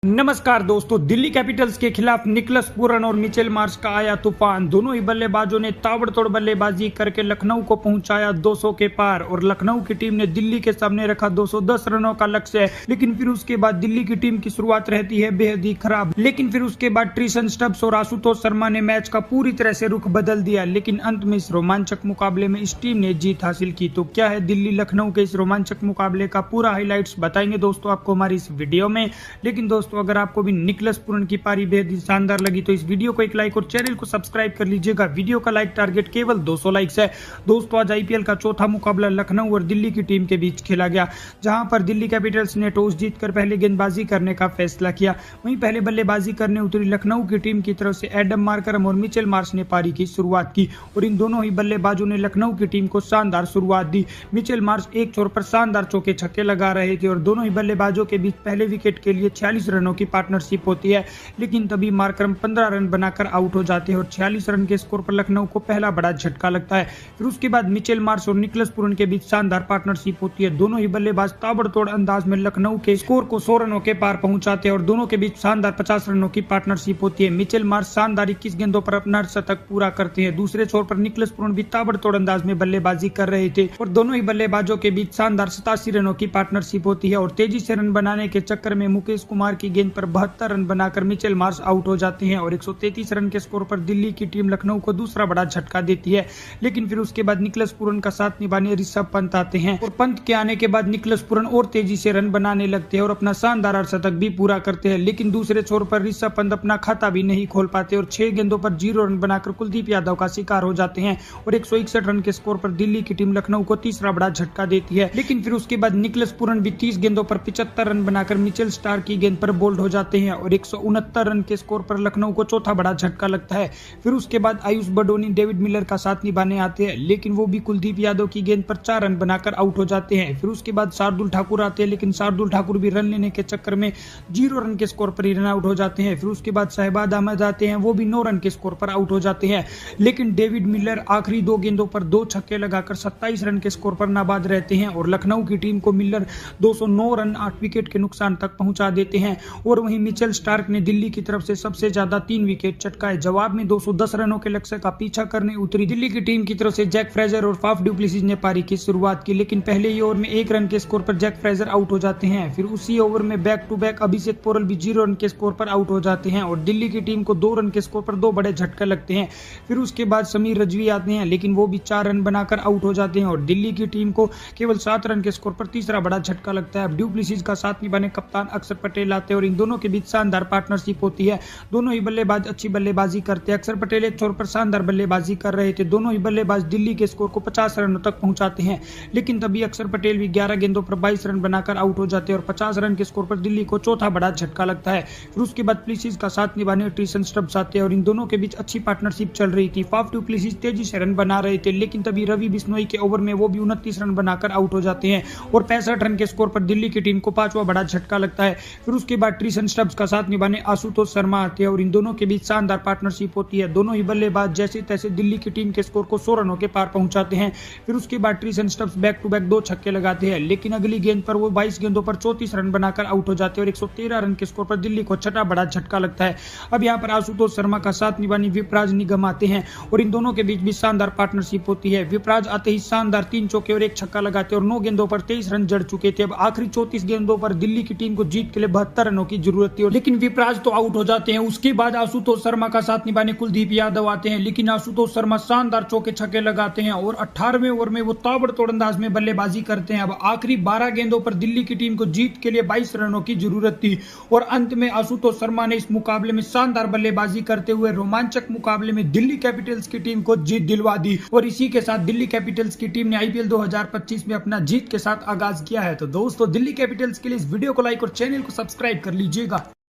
नमस्कार दोस्तों, दिल्ली कैपिटल्स के खिलाफ निकलस पूरन और मिचेल मार्श का आया तूफान। दोनों ही बल्लेबाजों ने ताबड़तोड़ बल्लेबाजी करके लखनऊ को पहुंचाया 200 के पार और लखनऊ की टीम ने दिल्ली के सामने रखा 210 रनों का लक्ष्य। लेकिन फिर उसके बाद दिल्ली की टीम की शुरुआत रहती है बेहद ही खराब। लेकिन फिर उसके बाद ट्रिशन स्टब्स और आशुतोष शर्मा ने मैच का पूरी तरह से रुख बदल दिया। लेकिन अंत में इस रोमांचक मुकाबले में इस टीम ने जीत हासिल की। तो क्या है दिल्ली लखनऊ के इस रोमांचक मुकाबले का पूरा हाईलाइट्स बताएंगे दोस्तों आपको हमारी इस वीडियो में। लेकिन दोस्तों अगर आपको भी निकलस पूरन की पारी बेहद ही शानदार लगी तो इस वीडियो को एक लाइक और चैनल को सब्सक्राइब कर लीजिएगा। वीडियो का लाइक टारगेट केवल 200 लाइक्स है। दोस्तों आज आईपीएल का चौथा मुकाबला लखनऊ और दिल्ली की टीम के बीच खेला गया, जहां पर दिल्ली कैपिटल्स ने टॉस जीतकर पहले गेंदबाजी करने का फैसला किया। वहीं पहले बल्लेबाजी करने उतरी लखनऊ की टीम की तरफ से एडम मार्करम और मिचेल मार्श ने पारी की शुरुआत की और इन दोनों ही बल्लेबाजों ने लखनऊ की टीम को शानदार शुरुआत दी। मिचेल मार्श एक छोर पर शानदार चौके छक्के लगा रहे थे और दोनों ही बल्लेबाजों के बीच पहले विकेट के लिए 46 रनों की पार्टनरशिप होती है। लेकिन तभी मार्करम 15 रन बनाकर आउट हो जाते हैं और 46 रन के स्कोर पर लखनऊ को पहला बड़ा झटका लगता है। फिर उसके बाद मिचेल मार्श और निकलस पूरन के बीच शानदार पार्टनरशिप होती है। दोनों ही बल्लेबाज ताबड़तोड़ अंदाज में लखनऊ के स्कोर को 100 रनों के पार पहुंचाते हैं और दोनों के बीच शानदार 50 रनों की पार्टनरशिप होती है। मिचेल मार्श शानदार 21 गेंदों पर अपना शतक पूरा करते हैं। दूसरे छोर पर निकलस पूरन भी ताबड़तोड़ अंदाज में बल्लेबाजी कर रहे थे और दोनों ही बल्लेबाजों के बीच शानदार 87 रनों की पार्टनरशिप होती है और तेजी से रन बनाने के चक्कर में मुकेश कुमार की गेंद पर 72 रन बनाकर मिचेल मार्श आउट हो जाते हैं और 133 रन के स्कोर पर दिल्ली की टीम लखनऊ को दूसरा बड़ा झटका देती है। लेकिन फिर उसके बाद निकलस पूरन का साथ निभाने ऋषभ पंत आते हैं और पंत के आने के बाद निकलस पूरन और तेजी से रन बनाने लगते हैं और अपना शानदार अर्धशतक भी पूरा करते हैं। लेकिन दूसरे छोर पर ऋषभ पंत अपना खाता भी नहीं खोल पाते और 6 गेंदों पर 0 रन बनाकर कुलदीप यादव का शिकार हो जाते हैं और 161 रन के स्कोर पर दिल्ली की टीम लखनऊ को तीसरा बड़ा झटका देती है। लेकिन फिर उसके बाद निकलस पूरन भी 30 गेंदों पर 75 रन बनाकर मिचेल स्टार्क की गेंद पर बोल्ड हो जाते हैं और 169 रन के स्कोर पर लखनऊ को चौथा बड़ा झटका लगता है। फिर उसके बाद आयुष बडोनी डेविड मिलर का साथ निभाने आते हैं, लेकिन वो भी कुलदीप यादव की गेंद पर 4 रन बनाकर आउट हो जाते हैं। फिर उसके बाद शार्दुल ठाकुर आते हैं, लेकिन शार्दुल ठाकुर भी रन लेने के चक्कर में 0 रन के स्कोर पर ही रन आउट हो जाते हैं। फिर उसके बाद शहबाज अहमद आते हैं, वो भी 9 रन के स्कोर पर आउट हो जाते हैं। लेकिन डेविड मिलर आखिरी 2 गेंदों पर 2 छक्के लगाकर 27 रन के स्कोर पर नाबाद रहते हैं और लखनऊ की टीम को मिलर 209 रन 8 विकेट के नुकसान तक पहुंचा देते हैं। और वहीं मिचेल स्टार्क ने दिल्ली की तरफ से सबसे ज्यादा 3 विकेट चटकाए। जवाब में 210 रनों के लक्ष्य का पीछा करने उतरी दिल्ली की टीम की तरफ से जैक फ्रेजर और फाफ डु प्लेसिस ने पारी की शुरुआत की। लेकिन पहले ही ओवर में 1 रन के स्कोर पर जैक फ्रेजर आउट हो जाते हैं। फिर उसी ओवर में बैक टू बैक अभिषेक पोरल भी 0 रन के स्कोर पर आउट हो जाते हैं और दिल्ली की टीम को 2 रन के स्कोर पर 2 बड़े झटके लगते हैं। फिर उसके बाद समीर रजवी आते हैं, लेकिन वो भी 4 रन बनाकर आउट हो जाते हैं और दिल्ली की टीम को केवल 7 रन के स्कोर पर तीसरा बड़ा झटका लगता है। डु प्लेसिस का साथ निभाने कप्तान अक्षर पटेल आते हैं और इन दोनों के बीच शानदार पार्टनरशिप होती है। दोनों ही बल्लेबाज अच्छी बल्लेबाजी करते हैं। अक्षर पटेल एक छोर पर शानदार बल्लेबाजी कर रहे थे। दोनों ही बल्लेबाज दिल्ली के स्कोर को 50 रनों तक पहुंचाते हैं। लेकिन तभी अक्षर पटेल भी 11 गेंदों पर 22 रन बनाकर आउट हो जाते हैं और 50 रन के स्कोर पर दिल्ली को चौथा बड़ा झटका लगता है। फिर उसके बाद प्लेसिस का साथ निभाने ट्रिशन स्टब्स आते हैं और इन दोनों के बीच अच्छी पार्टनरशिप चल रही थी। फाफ डु प्लेसिस तेजी से रन बना रहे थे, लेकिन तभी रवि बिश्नोई के ओवर में वो भी 29 रन बनाकर आउट हो जाते हैं और 65 रन के स्कोर पर दिल्ली की टीम को 5वां बड़ा झटका लगता है। फिर उसके बाद ट्रिशन स्टब्स का साथ निभाने आशुतोष शर्मा आते हैं और इन दोनों के बीच शानदार पार्टनरशिप होती है। दोनों ही बल्लेबाज जैसे तैसे दिल्ली की टीम के स्कोर को 100 रनों के पार पहुंचाते हैं। फिर उसके बाद ट्रिशन स्टब्स बैक टू बैक 2 छक्के लगाते हैं, लेकिन अगली गेंद पर वो 22 गेंदों पर 34 रन बनाकर आउट हो जाते हैं और 113 रन के स्कोर पर दिल्ली को छठा बड़ा झटका लगता है। अब यहाँ पर आशुतोष शर्मा का साथ निभाने विपराज निगम आते हैं और इन दोनों के बीच भी शानदार पार्टनरशिप होती है। विपराज आते ही शानदार 3 चौके और 1 छक्का लगाते हैं और 9 गेंदों पर 23 रन जड़ चुके थे। अब आखिरी 34 गेंदों पर दिल्ली की टीम को जीत के लिए 72 रनों की जरूरत थी, लेकिन विपराज तो आउट हो जाते हैं। उसके बाद आशुतोष शर्मा का साथ निभाने कुलदीप यादव आते हैं, लेकिन आशुतोष शर्मा शानदार चौके छक्के लगाते हैं और 18वें ओवर में वो ताबड़तोड़ अंदाज में बल्लेबाजी करते हैं। अब आखिरी 12 गेंदों पर दिल्ली की टीम को जीत के लिए 22 रनों की जरूरत थी और अंत में आशुतोष शर्मा ने इस मुकाबले में शानदार बल्लेबाजी करते हुए रोमांचक मुकाबले में दिल्ली कैपिटल्स की टीम को जीत दिलवा दी और इसी के साथ दिल्ली कैपिटल्स की टीम ने आईपीएल 2025 में अपना जीत के साथ आगाज किया है। तो दोस्तों दिल्ली कैपिटल्स के लिए इस वीडियो को लाइक और चैनल को सब्सक्राइब कर लीजिएगा।